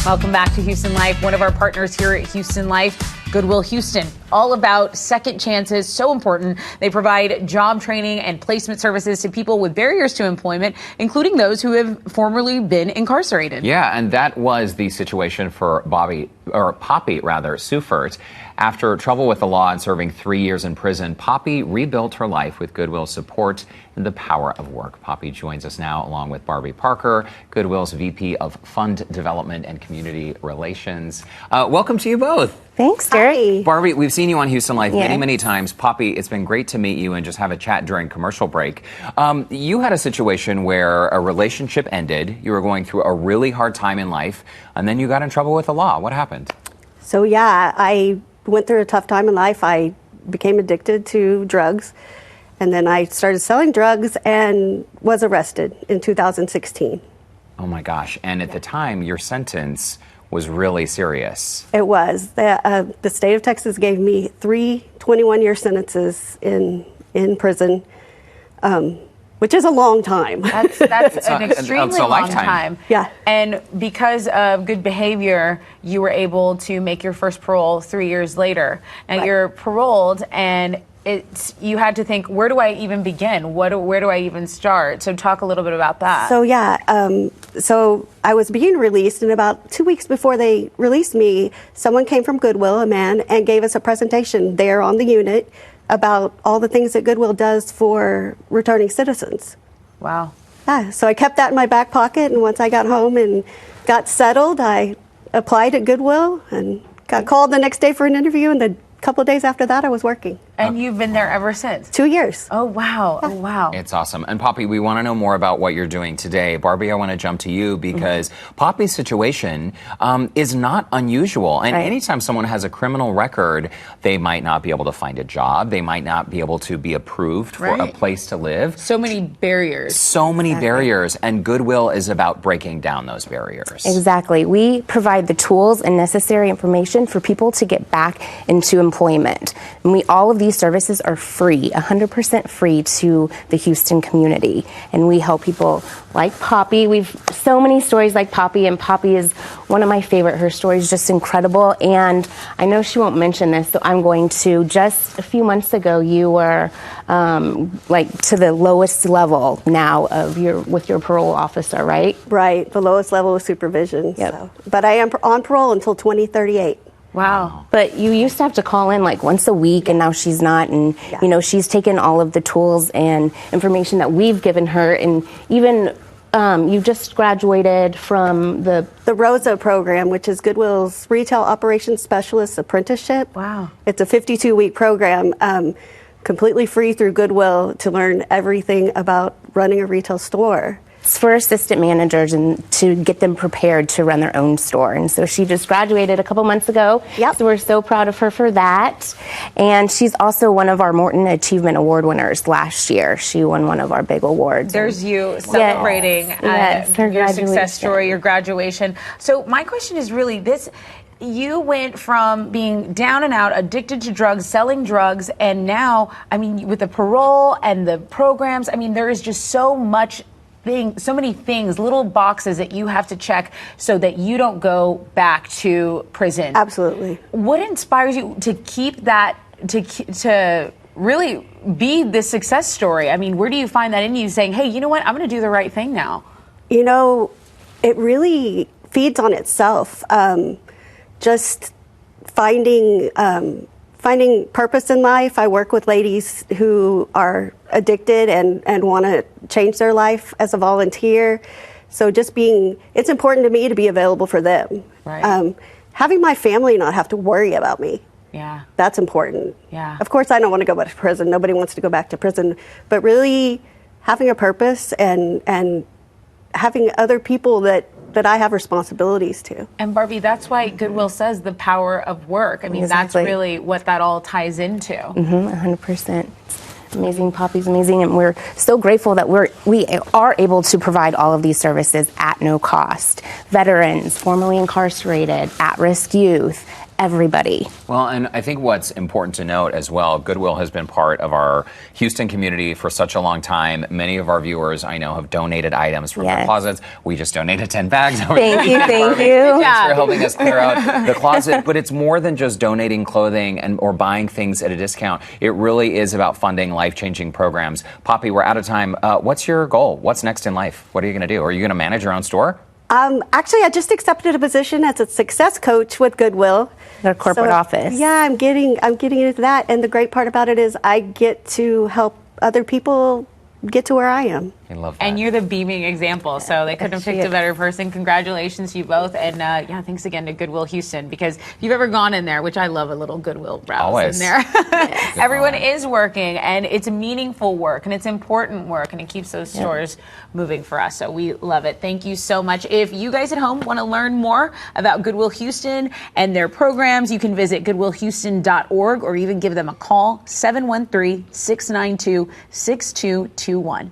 Welcome back to Houston Life. One of our partners here at Houston Life, Goodwill Houston, all about second chances, so important. They provide job training and placement services to people with barriers to employment, including those who have formerly been incarcerated. Yeah, and that was the situation for Poppy Seufert. After trouble with the law and serving 3 years in prison, Poppy rebuilt her life with Goodwill's support and the power of work. Poppy joins us now along with Barbie Parker, Goodwill's VP of Fund Development and Community Relations. Welcome to you both. Thanks, Derek. Barbie, we've seen you on Houston Life many times. Poppy, it's been great to meet you and just have a chat during commercial break. You had a situation where a relationship ended, you were going through a really hard time in life, and then you got in trouble with the law. What happened? So yeah, I went through a tough time in life. I became addicted to drugs, and then I started selling drugs and was arrested in 2016. Oh my gosh. And at the time, your sentence was really serious. It was. The state of Texas gave me 3 21-year sentences in prison, which is a long time. That's an extremely long time. Yeah. And because of good behavior, you were able to make your first parole 3 years later. Now you're paroled, and you had to think, where do I even begin? Where do I even start? So talk a little bit about that. So yeah, so I was being released, and about 2 weeks before they released me, someone came from Goodwill, a man, and gave us a presentation there on the unit about all the things that Goodwill does for returning citizens. Wow. Yeah, so I kept that in my back pocket, and once I got home and got settled, I applied at Goodwill and got called the next day for an interview, and a couple of days after that, I was working. And you've been there ever since? 2 years. Oh, wow. Oh, wow. It's awesome. And Poppy, we want to know more about what you're doing today. Barbie, I want to jump to you because Poppy's situation is not unusual. And anytime someone has a criminal record, they might not be able to find a job. They might not be able to be approved for a place to live. So many barriers. So many barriers. And Goodwill is about breaking down those barriers. Exactly. We provide the tools and necessary information for people to get back into employment. And all of these services are free, 100% free to the Houston community. And we help people like Poppy. We've so many stories like Poppy, and Poppy is one of my favorite. Her story is just incredible. And I know she won't mention this, so I'm going to. Just a few months ago, you were like to the lowest level now of with your parole officer, right? Right, the lowest level of supervision. Yep. So. But I am on parole until 2038. Wow. But you used to have to call in like once a week, and now she's not. And, you know, she's taken all of the tools and information that we've given her. And even you just graduated from the ROSA program, which is Goodwill's Retail Operations Specialist Apprenticeship. Wow. It's a 52-week program, completely free through Goodwill to learn everything about running a retail store. It's for assistant managers and to get them prepared to run their own store. And so she just graduated a couple months ago. Yep. So we're so proud of her for that. And she's also one of our Morton Achievement Award winners last year. She won one of our big awards. There's you celebrating your success story, your graduation. So my question is really this. You went from being down and out, addicted to drugs, selling drugs, and now, I mean, with the parole and the programs, I mean, there is just so many things, little boxes that you have to check so that you don't go back to prison. Absolutely. What inspires you to keep that, to really be this success story? I mean, where do you find that in you saying, hey, you know what, I'm going to do the right thing now? You know, it really feeds on itself. Just finding purpose in life. I work with ladies who are addicted and want to change their life as a volunteer. So it's important to me to be available for them. Right. Having my family not have to worry about me. Yeah. That's important. Yeah. Of course, I don't want to go back to prison. Nobody wants to go back to prison. But really having a purpose and having other people that I have responsibilities to. And Barbie, that's why Goodwill says the power of work. I mean, that's really what that all ties into. 100%. Amazing. Poppy's amazing, and we're so grateful that we are able to provide all of these services at no cost. Veterans, formerly incarcerated, at-risk youth, everybody. Well, and I think what's important to note as well, Goodwill has been part of our Houston community for such a long time. Many of our viewers, I know, have donated items from their closets. We just donated 10 bags. Thank you. Thanks for helping us clear out the closet. But it's more than just donating clothing or buying things at a discount. It really is about funding life-changing programs. Poppy, we're out of time. What's your goal? What's next in life? What are you going to do? Are you going to manage your own store? Actually, I just accepted a position as a success coach with Goodwill. Their corporate office. Yeah, I'm getting into that, and the great part about it is I get to help other people get to where I am. I love that. And you're the beaming example, so they couldn't have picked a better person. Congratulations to you both, and yeah, thanks again to Goodwill Houston, because if you've ever gone in there, which I love a little Goodwill browse in there, everyone is working, and it's meaningful work, and it's important work, and it keeps those stores moving for us, so we love it. Thank you so much. If you guys at home want to learn more about Goodwill Houston and their programs, you can visit goodwillhouston.org or even give them a call, 713-692-6221.